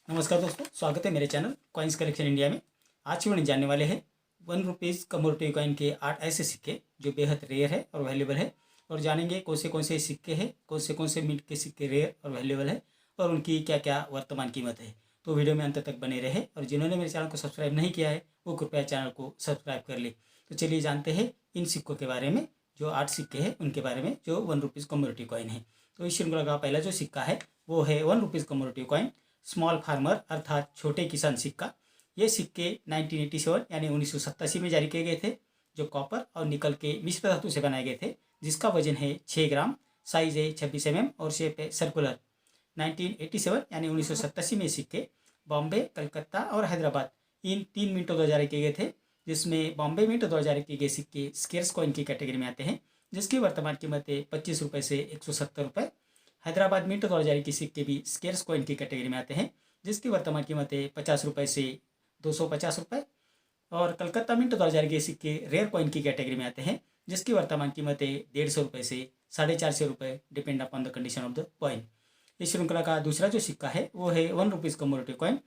नमस्कार दोस्तों, स्वागत है मेरे चैनल कॉइन्स कलेक्शन इंडिया में। आज की वीडियो जानने वाले हैं 1 रुपीज़ कमोडिटी कॉइन के 8 ऐसे सिक्के जो बेहद रेयर है और वैल्यूबल है, और जानेंगे कौन से सिक्के हैं, कौन से मिंट के सिक्के रेयर और वैल्यूबल है और उनकी क्या क्या वर्तमान कीमत है। तो वीडियो में अंत तक बने रहे, और जिन्होंने मेरे चैनल को सब्सक्राइब नहीं किया है वो कृपया चैनल को सब्सक्राइब कर ले। तो चलिए जानते हैं इन सिक्कों के बारे में, जो 8 सिक्के हैं उनके बारे में जो 1 रुपीज़ कमोडिटी कॉइन है। तो इस श्रृंखला का पहला जो सिक्का है वो है 1 rupees commodity coin small farmer अर्थात छोटे किसान सिक्का। ये सिक्के 1987 यानी 1987 में जारी किए गए थे, जो कॉपर और निकल के मिश्र धातु से बनाए गए थे, जिसका वजन है 6 ग्राम, साइज है 26 mm और शेप है सर्कुलर। 1987 यानी 1987 में सिक्के बॉम्बे, कलकत्ता और हैदराबाद इन 3 मिनटों द्वारा जारी किए गए थे, जिसमें बॉम्बे मिंट द्वारा जारी किए गए सिक्के स्केर्स कॉइन की कैटेगरी में आते हैं, जिसकी वर्तमान कीमत है 25 रुपये से 170 रुपये। हैदराबाद मिंट द्वारा जारी किए सिक्के भी स्केर्स कॉइन की कैटेगरी में आते हैं, जिसकी वर्तमान कीमत है 50 रुपये से 250 रुपये। और कलकत्ता मिंट द्वारा जारी किए सिक्के रेयर कॉइन की कैटेगरी में आते हैं, जिसकी वर्तमान कीमत है 150 रुपये से 450 रुपये, depend upon the condition of the coin. इस श्रृंखला का दूसरा जो सिक्का है वो है 1 rupees commodity coin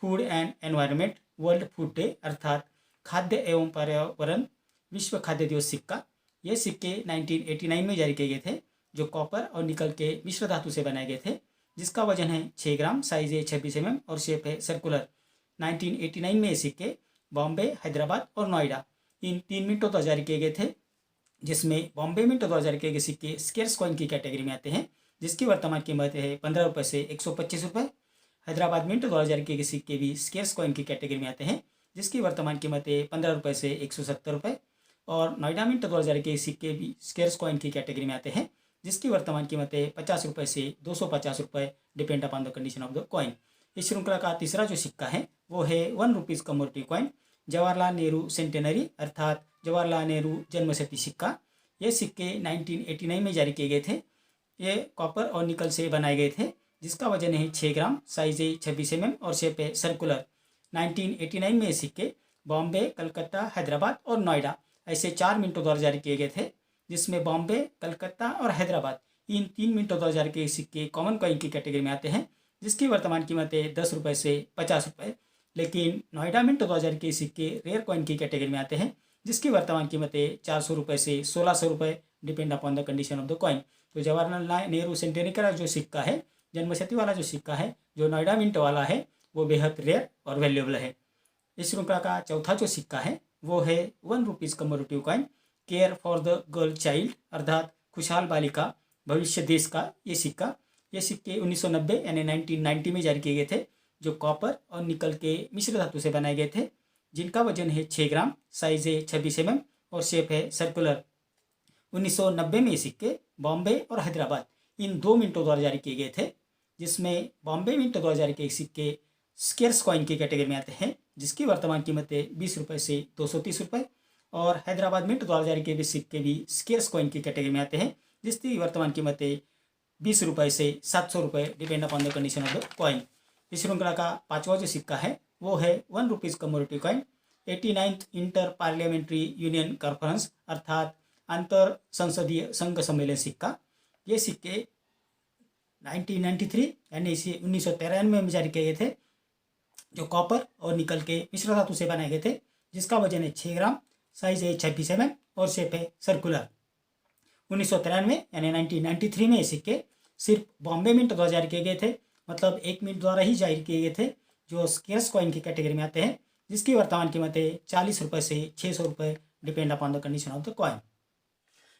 food and environment world food day अर्थात खाद्य एवं पर्यावरण विश्व खाद्य दिवस सिक्का। ये सिक्के 1989 में जारी किए गए थे, जो कॉपर और निकल के मिश्र धातु से बनाए गए थे, जिसका वजन है 6 ग्राम, साइज है 26 mm और शेप है सर्कुलर। 1989 में ये सिक्के बॉम्बे, हैदराबाद और नोएडा इन 3 मिंटों द्वारा जारी किए गए थे, जिसमें बॉम्बे मिंट द्वारा जारी किए गए सिक्के स्केर्स कॉइन की कैटेगरी में आते हैं, जिसकी वर्तमान कीमत है 15 रुपये से 125 रुपये। हैदराबाद मिंट द्वारा जारी किए गए सिक्के भी स्केर्स कॉइन की कैटेगरी में आते हैं, जिसकी वर्तमान कीमत है 15 रुपये से 170 रुपये। और नोएडा मिंट द्वारा जारी किए सिक्के भी स्केर्स कॉइन की कैटेगरी में आते हैं, जिसकी वर्तमान कीमत है 50 रुपये से 250 रुपये, depend upon the condition of the coin. इस श्रृंखला का तीसरा जो सिक्का है वो है 1 rupees commodity coin Jawaharlal Nehru centenary अर्थात जवाहरलाल नेहरू जन्मशती सिक्का। ये सिक्के 1989 में जारी किए गए थे। ये कॉपर और निकल से बनाए गए थे, जिसका वजन है 6 ग्राम, साइज है 26 mm और शेप है सर्कुलर। 1989 में ये सिक्के बॉम्बे, कलकत्ता, हैदराबाद और नोएडा ऐसे 4 मिनटों द्वारा जारी किए गए थे, जिसमें बॉम्बे, कलकत्ता और हैदराबाद इन 3 मिनटों द्वारा जारी किए सिक्के कॉमन कॉइन की कैटेगरी में आते हैं, जिसकी वर्तमान कीमत है 10 रुपये से 50 रुपये। लेकिन नोएडा मिंट द्वारा जारी किए सिक्के रेयर कॉइन की कैटेगरी में आते हैं, जिसकी वर्तमान कीमत है 400 रुपये से 1600 रुपये, depend upon the condition of the coin. तो जवाहरलाल नेहरू सेंटेनरी का जो सिक्का है, जन्मशती वाला जो सिक्का है, जो नोएडा मिंट वाला है, वो बेहद रेयर और वैल्यूएबल है। इस श्रृंखला का चौथा जो सिक्का है वो है 1 rupees commodity coin care for the girl child अर्थात खुशहाल बालिका भविष्य देश का ये सिक्का। ये सिक्के 1990 यानी 1990 में जारी किए गए थे, जो कॉपर और निकल के मिश्र धातु से बनाए गए थे, जिनका वजन है 6 ग्राम, साइज है 26 mm और शेप है सर्कुलर। 1990 में ये सिक्के बॉम्बे और हैदराबाद इन 2 मिनटों द्वारा जारी किए गए थे, जिसमें बॉम्बे मिंट द्वारा जारी किए सिक्के स्केर्स कॉइन की कैटेगरी में आते हैं, जिसकी वर्तमान कीमत है 20 रुपये से 230 रुपये। और हैदराबाद मिंट द्वारा जारी किए सिक्के भी स्केर्स कॉइन की कैटेगरी में आते हैं, जिसकी वर्तमान कीमत है 20 रुपये से 700 रुपये, depend upon the condition of the coin. इस श्रृंखला का पांचवा जो सिक्का है वो है 1 rupees commodity coin 89th inter parliamentary union conference अर्थात अंतर संसदीय संघ सम्मेलन सिक्का। ये सिक्के 1993 यानी इसे 1993 में जारी किए गए थे, जो कॉपर और निकल के मिश्र धातु से बनाए गए थे, जिसका वजन है 6 ग्राम, साइज है 26 mm और शेप है सर्कुलर। 1993 यानी 1993 में ये सिक्के सिर्फ बॉम्बे मिंट द्वारा जारी किए गए थे, मतलब 1 मिनट द्वारा ही जारी किए गए थे, जो स्केर्स कॉइन की कैटेगरी में आते हैं, जिसकी वर्तमान कीमत है 40 रुपये से 600 रुपये, depend upon the condition of the coin.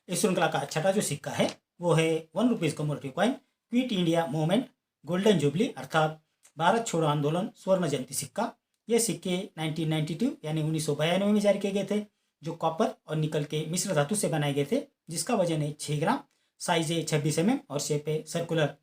इस श्रृंखला का छठा जो सिक्का है वो है 1 rupees commodity coin quit India movement golden jubilee अर्थात भारत छोड़ो आंदोलन स्वर्ण जयंती सिक्का। ये सिक्के 1992 यानी 1992 में जारी किए गए थे, जो कॉपर और निकल के मिश्र धातु से बनाए गए थे, जिसका वजन है 6 ग्राम, साइज है 26 mm और शेप है सर्कुलर।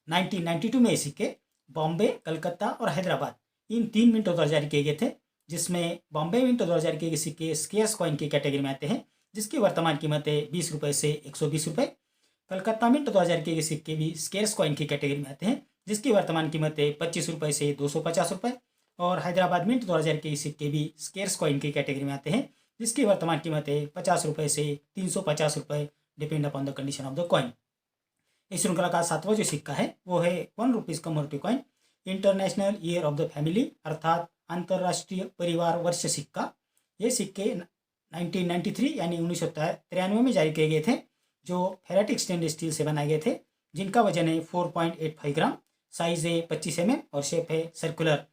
1992 में ये सिक्के बॉम्बे, कलकत्ता और हैदराबाद इन 3 मिनटों द्वारा जारी किए गए थे, जिसमें बॉम्बे मिंट द्वारा जारी किए गए सिक्के स्केर्स कॉइन की कैटेगरी में आते हैं, जिसकी वर्तमान कीमत है 20 रुपये से 120 रुपये। कलकत्ता मिंट द्वारा जारी किए गए सिक्के भी स्केर्स कॉइन की कैटेगरी में आते हैं, जिसकी वर्तमान कीमत है 25 रुपये से 250 रुपये। और हैदराबाद मिंट द्वारा जारी किए सिक्के भी स्केर्स कॉइन की कैटेगरी में आते हैं, जिसकी वर्तमान कीमत है 50 रुपये से 350 रुपये, depend upon the condition of the coin. इस श्रृंखला का सातवां जो सिक्का है वो है 1 rupees commodity coin international year of the family अर्थात अंतर्राष्ट्रीय परिवार वर्ष सिक्का। ये सिक्के 1993 यानी 1993 में जारी किए गए थे, जो फेरेटिक स्टेनलेस स्टील से बनाए गए थे, जिनका वजन है 4.85 ग्राम, साइज है 25 mm और शेप है सर्कुलर।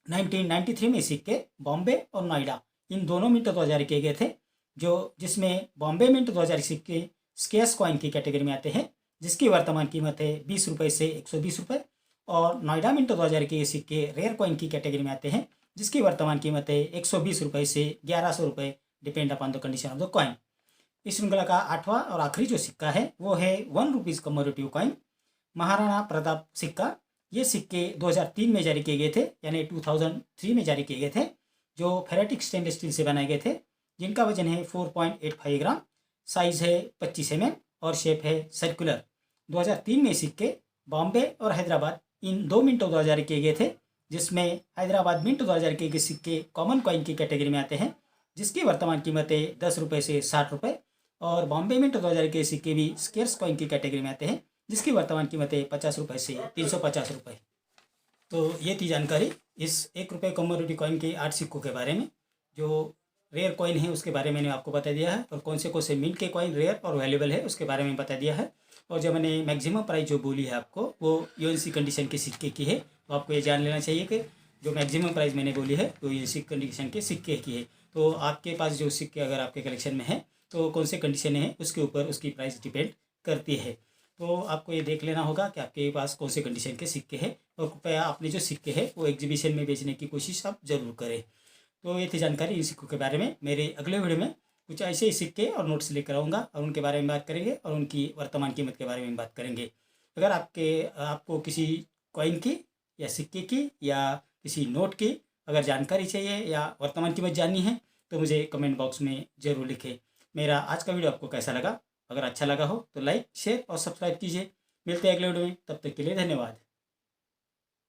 1993 में सिक्के बॉम्बे और नोएडा इन दोनों मिंटों द्वारा जारी किए गए थे, जिसमें बॉम्बे मिंट 2000 सिक्के स्केर्स कॉइन की कैटेगरी में आते हैं, जिसकी वर्तमान कीमत है 20 रुपये से 120 रुपये, और नोएडा मिंट 2000 के सिक्के रेयर कॉइन की कैटेगरी में आते हैं, जिसकी वर्तमान कीमत है 120 रुपये से 1100 रुपये, depend upon the condition of the coin. इस श्रृंखला का 8वां और आखिरी जो सिक्का है वो है 1 रुपीज़ कमोरेटिव कॉइन, महाराणा प्रताप सिक्का। ये सिक्के 2003 में जारी किए गए थे, यानी 2003 में जारी किए गए थे, जो फेरेटिक स्टेनलेस स्टील से बनाए गए थे, जिनका वजन है 4.85 ग्राम, साइज है 25 mm और शेप है सर्कुलर। 2003 में सिक्के बॉम्बे और हैदराबाद इन 2 मिंटों द्वारा जारी किए गए थे, जिसमें हैदराबाद मिंट 2000 के सिक्के कॉमन कॉइन की कैटेगरी में आते हैं, जिसकी वर्तमान कीमत है 10 रुपये से 60 रुपये, और बॉम्बे मिंट 2000 के सिक्के भी स्केर्स कॉइन की कैटेगरी में आते हैं, जिसकी वर्तमान कीमत है 50 रुपये से 350 रुपये। तो ये थी जानकारी इस 1 रुपये कमोडिटी कॉइन के 8 सिक्कों के बारे में। जो रेयर कॉइन है उसके बारे में मैंने आपको बता दिया है, और कौन से मिंट के कॉइन रेयर और वैल्यूएबल है उसके बारे में बता दिया है। और जब मैंने मैक्सिमम प्राइस जो बोली है आपको, वो यूएनसी कंडीशन के सिक्के की है, तो आपको ये जान लेना चाहिए कि जो मैक्सिमम प्राइस मैंने बोली है वो यूएनसी कंडीशन के सिक्के की है। तो आपके पास जो सिक्के अगर आपके कलेक्शन में है तो कौन से कंडीशन है उसके ऊपर उसकी प्राइस डिपेंड करती है। तो आपको ये देख लेना होगा कि आपके पास कौन से कंडीशन के सिक्के हैं, और कृपया अपने जो सिक्के हैं वो एग्जीबिशन में बेचने की कोशिश आप ज़रूर करें। तो ये थी जानकारी इन सिक्कों के बारे में। मेरे अगले वीडियो में कुछ ऐसे ही सिक्के और नोट्स लेकर आऊँगा और उनके बारे में बात करेंगे और उनकी वर्तमान कीमत के बारे में बात करेंगे। अगर आपको किसी कॉइन की या सिक्के की या किसी नोट की अगर जानकारी चाहिए या वर्तमान कीमत जाननी है तो मुझे कमेंट बॉक्स में ज़रूर लिखें। मेरा आज का वीडियो आपको कैसा लगा? अगर अच्छा लगा हो तो लाइक, शेयर और सब्सक्राइब कीजिए। मिलते हैं अगले वीडियो में, तब तक के लिए धन्यवाद।